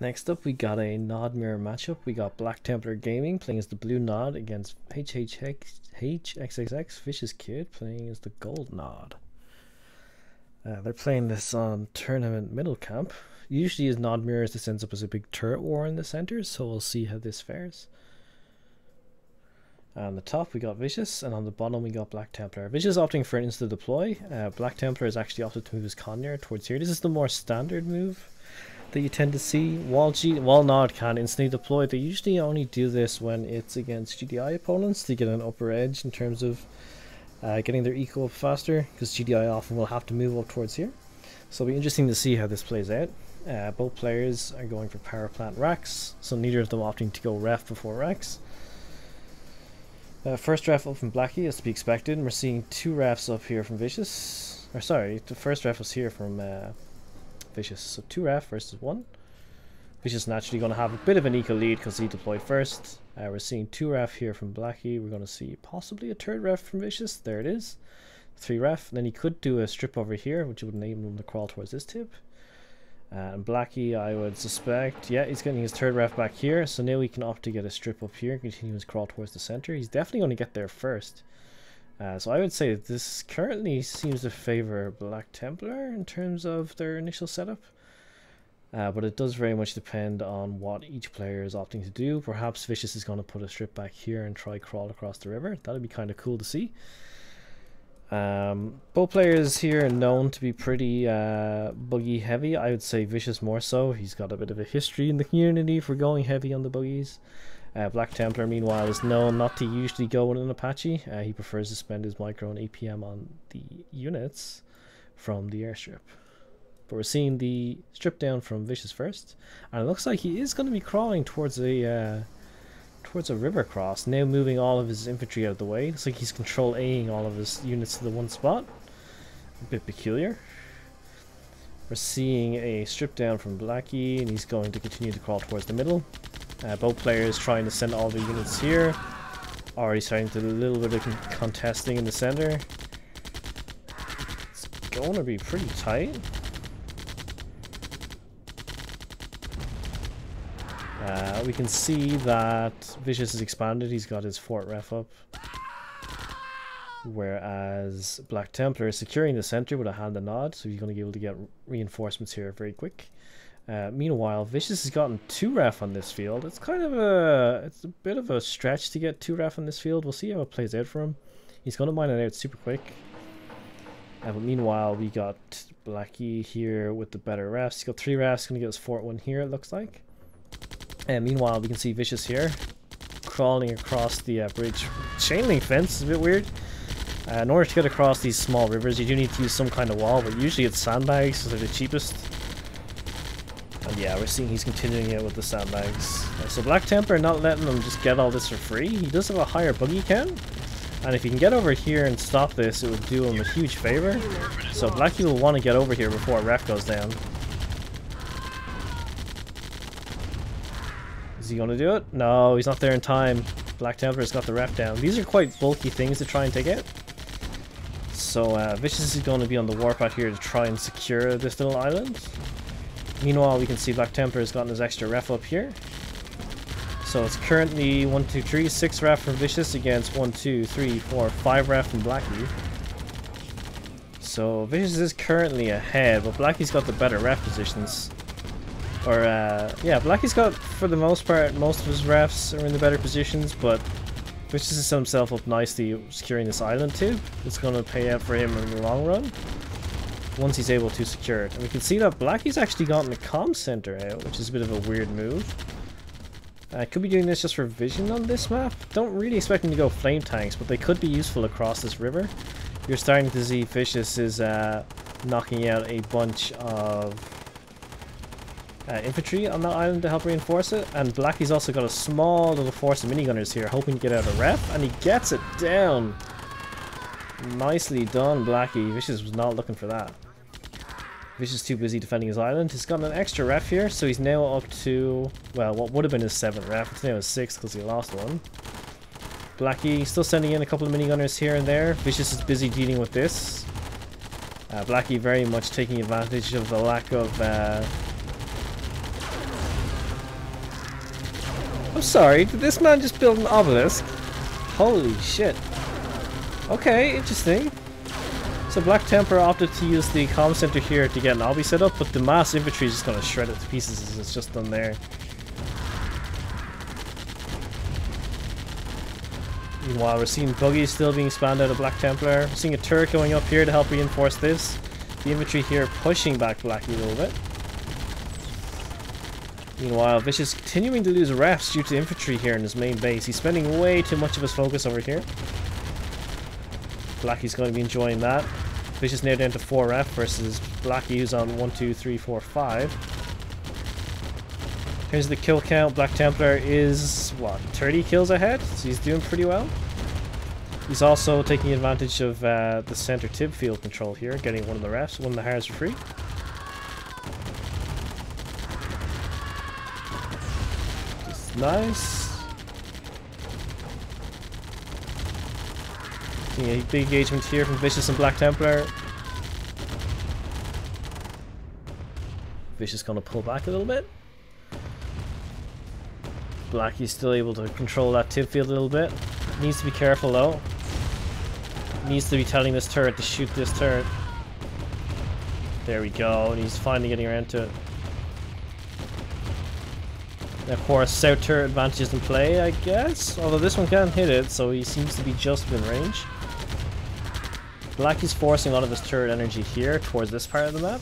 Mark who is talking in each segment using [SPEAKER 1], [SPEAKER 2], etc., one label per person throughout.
[SPEAKER 1] Next up, we got a Nod mirror matchup. We got Black Templar Gaming playing as the blue Nod against HXXX Vicious Kid playing as the gold Nod. They're playing this on tournament middle camp. Usually as Nod mirrors, this ends up as a big turret war in the center, so we'll see how this fares. On the top we got Vicious, and on the bottom we got Black Templar. Vicious opting for an insta deploy. Black Templar is actually opted to move his Conyer towards here. This is the more standard move that you tend to see. While Nod can instantly deploy, they usually only do this when it's against GDI opponents to get an upper edge in terms of getting their eco up faster, because GDI often will have to move up towards here. So it'll be interesting to see how this plays out. Both players are going for power plant racks, so neither of them opting to go ref before racks. First ref up from Blackie is to be expected, and we're seeing two refs up here from Vicious. Or sorry, the first ref was here from Vicious, so 2 ref versus 1. Vicious naturally going to have a bit of an eco lead because he deployed first. We're seeing 2 ref here from Blackie. We're going to see possibly a 3rd ref from Vicious. There it is, 3 ref. And then he could do a strip over here, which would enable him to crawl towards this tip. And Blackie, I would suspect, yeah, he's getting his 3rd ref back here, so now he can opt to get a strip up here and continue his crawl towards the center. He's definitely going to get there first. So I would say that this currently seems to favor Black Templar in terms of their initial setup. But it does very much depend on what each player is opting to do. Perhaps Vicious is going to put a strip back here and try crawl across the river. That would be kind of cool to see. Both players here are known to be pretty buggy heavy. I would say Vicious more so. He's got a bit of a history in the community for going heavy on the buggies. Black Templar, meanwhile, is known not to usually go with an Apache. He prefers to spend his micro and APM on the units from the airstrip. But we're seeing the strip down from Vicious first, and it looks like he is going to be crawling towards a river cross. Now moving all of his infantry out of the way. Looks like he's control A-ing all of his units to the one spot. A bit peculiar. We're seeing a strip down from Blackie, and he's going to continue to crawl towards the middle. Both players trying to send all the units here. Already starting to do a little bit of contesting in the center. It's going to be pretty tight. We can see that Vicious is expanded. He's got his 4th ref up. Whereas Black Templar is securing the center with a hand and nod, so he's going to be able to get reinforcements here very quick. Meanwhile, Vicious has gotten 2 ref on this field. It's kind of a bit of a stretch to get 2 ref on this field. We'll see how it plays out for him. He's going to mine it out super quick. But meanwhile, we got Blackie here with the better refs. He's got 3 refs. Going to get his 4th one here, it looks like. And meanwhile, we can see Vicious here crawling across the bridge. Chain link fence is a bit weird. In order to get across these small rivers, you do need to use some kind of wall, but usually it's sandbags, so they're the cheapest. And yeah, we're seeing he's continuing it with the sandbags. So Black Templar not letting him just get all this for free. He does have a higher buggy count, and if he can get over here and stop this, it would do him a huge favor. So Blackie will want to get over here before ref goes down. Is he going to do it? No, he's not there in time. Black Templar's got the ref down. These are quite bulky things to try and take out. So Vicious is going to be on the warp out here to try and secure this little island. Meanwhile, we can see Black Templar has gotten his extra ref up here. So it's currently 1, 2, 3, 6 ref from Vicious against 1, 2, 3, 4, 5 ref from Blackie. So Vicious is currently ahead, but Blackie's got the better ref positions. Or yeah, Blackie's got, for the most part, most of his refs are in the better positions, but Vicious has set himself up nicely securing this island too. It's going to pay out for him in the long run once he's able to secure it. And we can see that Blackie's actually gotten the comm center out, which is a bit of a weird move. Could be doing this just for vision on this map. Don't really expect him to go flame tanks, but they could be useful across this river. You're starting to see Vicious is knocking out a bunch of infantry on that island to help reinforce it, and Blackie's also got a small little force of minigunners here hoping to get out a ref, and he gets it down. Nicely done, Blackie. Vicious was not looking for that. Vicious too busy defending his island. He's got an extra ref here, so he's now up to, well, what would have been his 7th ref. It's now his 6th because he lost one. Blackie still sending in a couple of minigunners here and there. Vicious is busy dealing with this. Blackie very much taking advantage of the lack of I'm sorry, did this man just build an obelisk? Holy shit. Okay, interesting. So Black Templar opted to use the comm center here to get an obby set up, but the mass infantry is just going to shred it to pieces as it's just done there. Meanwhile, we're seeing buggies still being spammed out of Black Templar. We're seeing a turret going up here to help reinforce this. The infantry here pushing back Blackie a little bit. Meanwhile, Vicious continuing to lose refs due to infantry here in his main base. He's spending way too much of his focus over here. Blackie's going to be enjoying that. Vicious now down to 4 ref versus Blackie who's on 1, 2, 3, 4, 5. Here's the kill count. Black Templar is, what, 30 kills ahead? So he's doing pretty well. He's also taking advantage of the center tib field control here, getting one of the refs, one of the hards for free. Just nice. A big engagement here from Vicious and Black Templar. Vicious gonna pull back a little bit. Blackie's still able to control that tip field a little bit. Needs to be careful though. Needs to be telling this turret to shoot this turret. There we go, and he's finally getting around to it. And of course, south turret advantage is in play, I guess. Although this one can't hit it, so he seems to be just within range. Blackie's forcing a lot of his turret energy here towards this part of the map.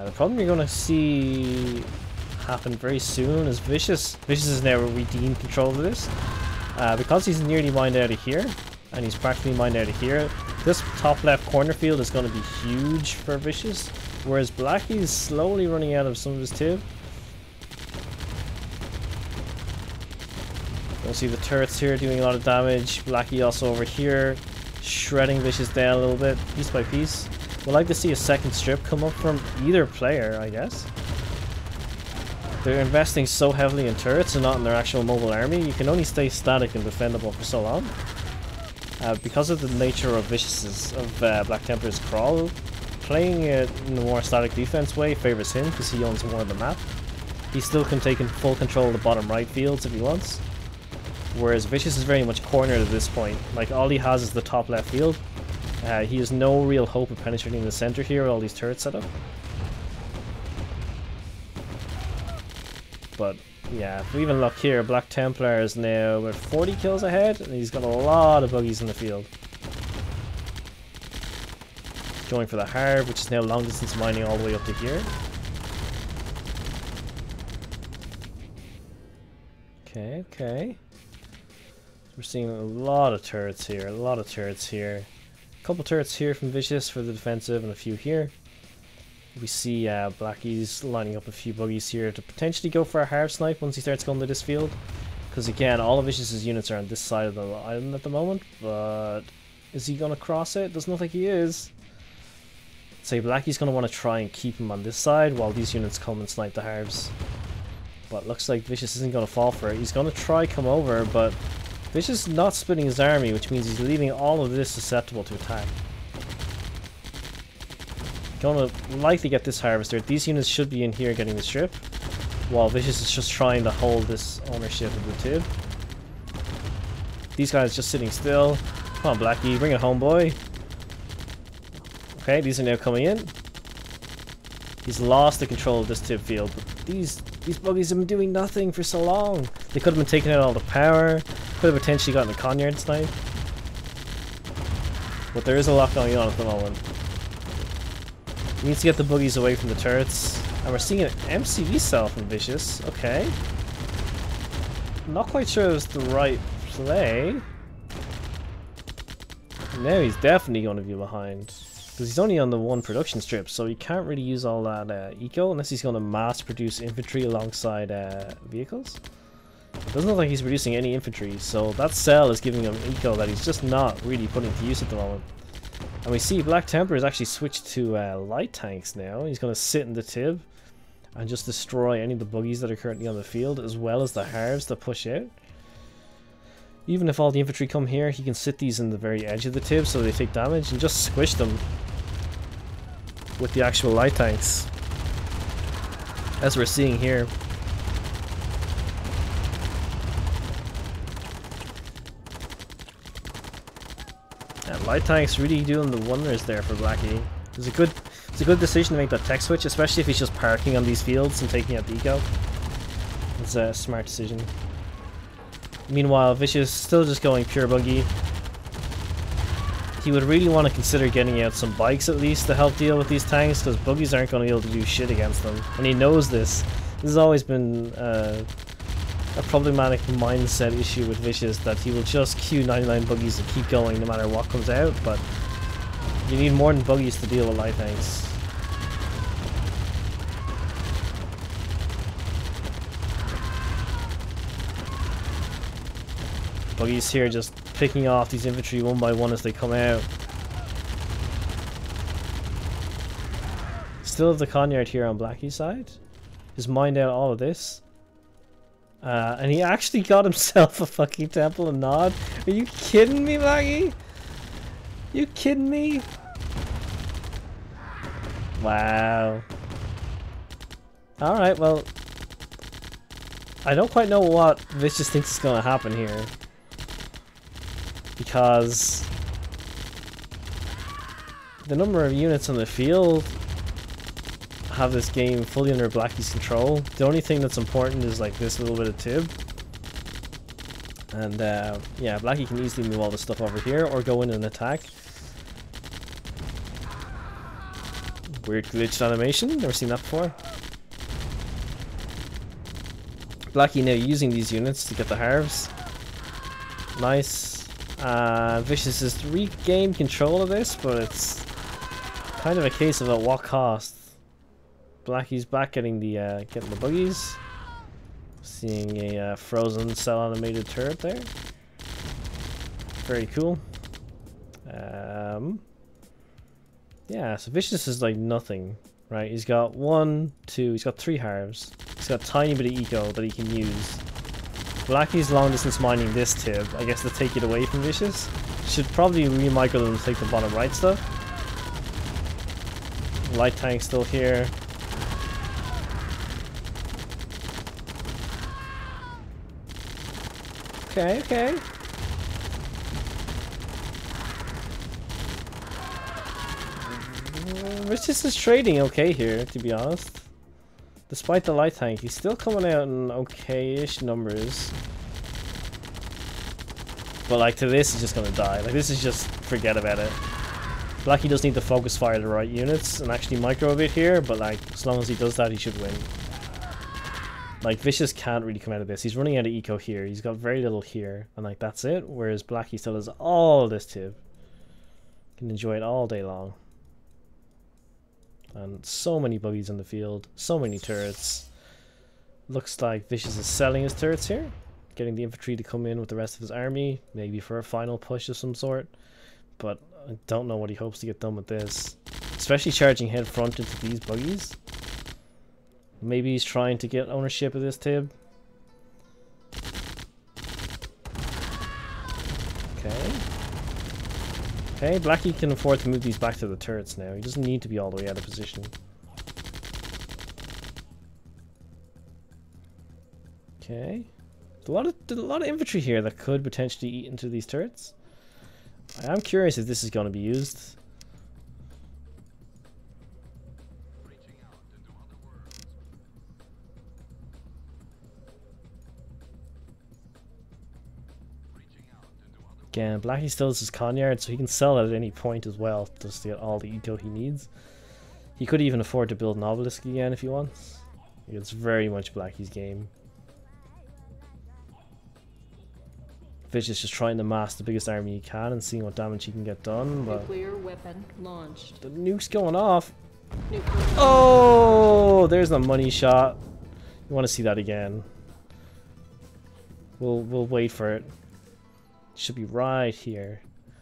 [SPEAKER 1] The problem you're going to see happen very soon is Vicious. Vicious is now redeemed control of this. Because he's nearly mined out of here, and he's practically mined out of here, this top left corner field is going to be huge for Vicious, whereas Blackie's slowly running out of some of his tib. You'll see the turrets here doing a lot of damage. Blackie also over here shredding Vicious down a little bit, piece by piece. We'd like to see a second strip come up from either player, I guess. They're investing so heavily in turrets and not in their actual mobile army. You can only stay static and defendable for so long. Because of the nature of Black Templar's crawl, playing it in a more static defense way favors him because he owns more of the map. He still can take in full control of the bottom right fields if he wants. Whereas Vicious is very much cornered at this point. Like, all he has is the top left field. He has no real hope of penetrating the center here with all these turrets set up. But yeah, if we even look here, Black Templar is now with 40 kills ahead, and he's got a lot of buggies in the field. Going for the Harv, which is now long distance mining all the way up to here. Okay, okay. We're seeing a lot of turrets here, a lot of turrets here. A couple turrets here from Vicious for the defensive and a few here. We see Blackie's lining up a few buggies here to potentially go for a Harv snipe once he starts going to this field. Because again, all of Vicious's units are on this side of the island at the moment, but is he going to cross it? Doesn't look like he is. So Blackie's going to want to try and keep him on this side while these units come and snipe the Harvs. But looks like Vicious isn't going to fall for it. He's going to try come over, but Vicious is not splitting his army, which means he's leaving all of this susceptible to attack. Gonna likely get this harvester. These units should be in here getting the strip, while Vicious is just trying to hold this ownership of the tib. These guys just sitting still. Come on, Blackie, bring it home, boy. Okay, these are now coming in. He's lost the control of this tib field, but these buggies have been doing nothing for so long. They could have been taking out all the power, could have potentially gotten a Conyard snipe. But there is a lot going on at the moment. He needs to get the buggies away from the turrets. And we're seeing an MCV cell from Vicious. Okay. Not quite sure it was the right play. Now he's definitely going to be behind. Because he's only on the one production strip, so he can't really use all that eco unless he's going to mass produce infantry alongside vehicles. It doesn't look like he's producing any infantry, so that cell is giving him eco that he's just not really putting to use at the moment. And we see Black Templar has actually switched to light tanks now. He's going to sit in the tib and just destroy any of the buggies that are currently on the field, as well as the Harvs that push out. Even if all the infantry come here, he can sit these in the very edge of the tib so they take damage and just squish them with the actual light tanks. as we're seeing here. Yeah, light tank's really doing the wonders there for Blackie. It's a good decision to make that tech switch, especially if he's just parking on these fields and taking out the eco. It's a smart decision. Meanwhile, Vicious still just going pure buggy. He would really want to consider getting out some bikes at least to help deal with these tanks, because buggies aren't going to be able to do shit against them. And he knows this. This has always been a problematic mindset issue with Vicious, that he will just queue 99 buggies and keep going no matter what comes out, but you need more than buggies to deal with light tanks. Buggies here just picking off these infantry one by one as they come out. Still have the Conyard here on Blackie's side. Just mined out all of this. And he actually got himself a fucking temple and nod. Are you kidding me, Blackie? You kidding me? Wow. Alright, well, I don't quite know what Vicious thinks is going to happen here. Because the number of units on the field have this game fully under Blackie's control. The only thing that's important is like this little bit of tib. And yeah, Blackie can easily move all this stuff over here or go in and attack. Weird glitched animation, never seen that before. Blackie now using these units to get the halves. Nice. Vicious has to regain control of this, but it's kind of a case of at what cost. Blackie's back getting the buggies. Seeing a frozen cell animated turret there. Very cool. Yeah, so Vicious is like nothing, right? He's got he's got 3 halves. He's got a tiny bit of eco that he can use. Blackie's long distance mining this tib, I guess, to take it away from Vicious. Should probably re-micro them to take the bottom right stuff. Light tank still here. Okay, okay. Vicious is trading okay here, to be honest. Despite the light tank, he's still coming out in okay-ish numbers. But like to this, he's just gonna die. Like this is just, forget about it. Blackie does need to focus fire the right units and actually micro a bit here, but like as long as he does that, he should win. Like Vicious can't really come out of this. He's running out of eco here. He's got very little here, and like that's it. Whereas Blackie still has all this tib. Can enjoy it all day long. And so many buggies in the field, so many turrets. Looks like Vicious is selling his turrets here, getting the infantry to come in with the rest of his army, maybe for a final push of some sort. But I don't know what he hopes to get done with this, especially charging head front into these buggies. Maybe he's trying to get ownership of this tib. Okay. Okay, Blackie can afford to move these back to the turrets now. He doesn't need to be all the way out of position. Okay. There's a lot of infantry here that could potentially eat into these turrets. I am curious if this is going to be used. Again, Blackie still has his Conyard, so he can sell it at any point as well, just to get all the eco he needs. He could even afford to build an obelisk again if he wants. It's very much Blackie's game. Vicious just trying to mass the biggest army he can and seeing what damage he can get done, but
[SPEAKER 2] nuclear weapon launched.
[SPEAKER 1] The nuke's going off. Oh, there's the money shot. You want to see that again? We'll wait for it. Should be right here.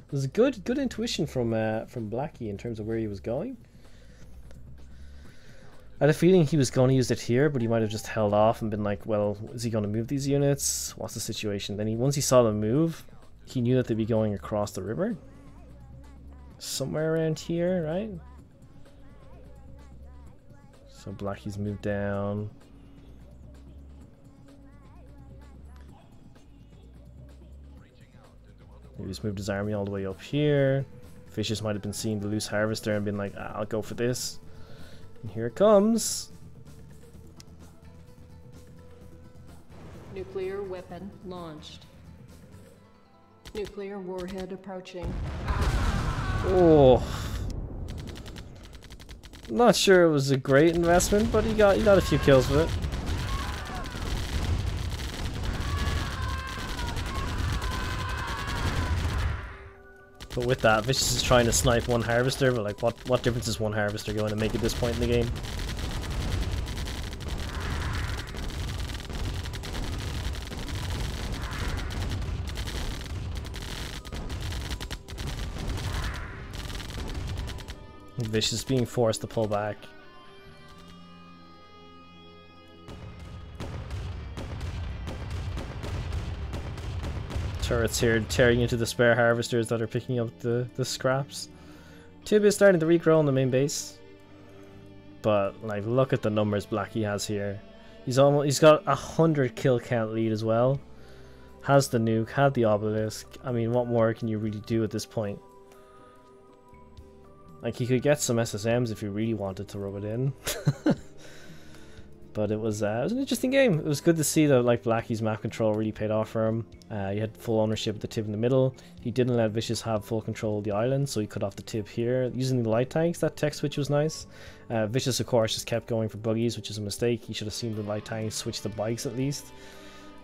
[SPEAKER 1] There's a good intuition from Blackie in terms of where he was going. I had a feeling he was going to use it here, but he might have just held off and been like, well, is he going to move these units? What's the situation? Then once he saw them move, he knew that they'd be going across the river. Somewhere around here, right? So Blackie's moved down. He's moved his army all the way up here. Vicious might have been seeing the loose harvester and been like, ah, I'll go for this. And here it comes.
[SPEAKER 2] Nuclear weapon launched. Nuclear warhead approaching.
[SPEAKER 1] Oh. Not sure it was a great investment, but he got a few kills with it. But with that, Vicious is trying to snipe one harvester, but like what difference is one harvester going to make at this point in the game? Vicious being forced to pull back. Turrets here tearing into the spare harvesters that are picking up the scraps. Tib is starting to regrow on the main base. But like look at the numbers Blackie has here. He's got 100 kill count lead as well. Has the nuke, had the obelisk. I mean, what more can you really do at this point? Like, he could get some SSMs if he really wanted to rub it in. But it was an interesting game. It was good to see that like Blackie's map control really paid off for him. He had full ownership of the tib in the middle. He didn't let Vicious have full control of the island, so he cut off the tib here. Using the light tanks, that tech switch was nice. Vicious, of course, just kept going for buggies, which is a mistake. He should have seen the light tanks switch to bikes at least.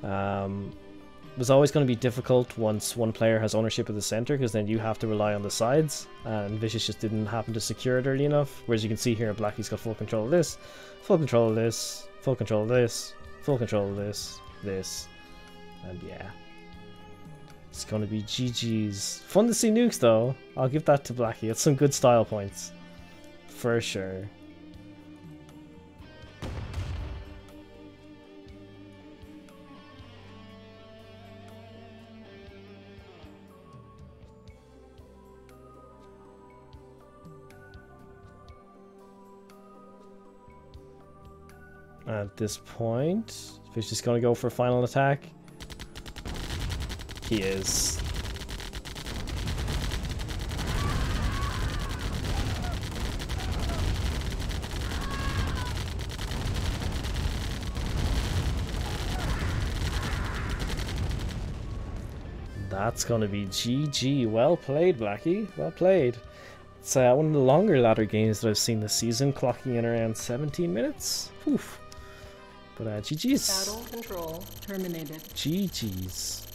[SPEAKER 1] It was always going to be difficult once one player has ownership of the center, because then you have to rely on the sides, and Vicious just didn't happen to secure it early enough. Whereas you can see here, Blackie's got full control of this, full control of this, full control of this, full control of this, and yeah. It's going to be GG's. Fun to see nukes though, I'll give that to Blackie. It's some good style points, for sure. At this point, Fish is going to go for a final attack. He is. That's going to be GG. Well played, Blackie. Well played. It's one of the longer ladder games that I've seen this season, clocking in around 17 minutes. Oof. But GG's.
[SPEAKER 2] Battle control terminated.
[SPEAKER 1] GG's.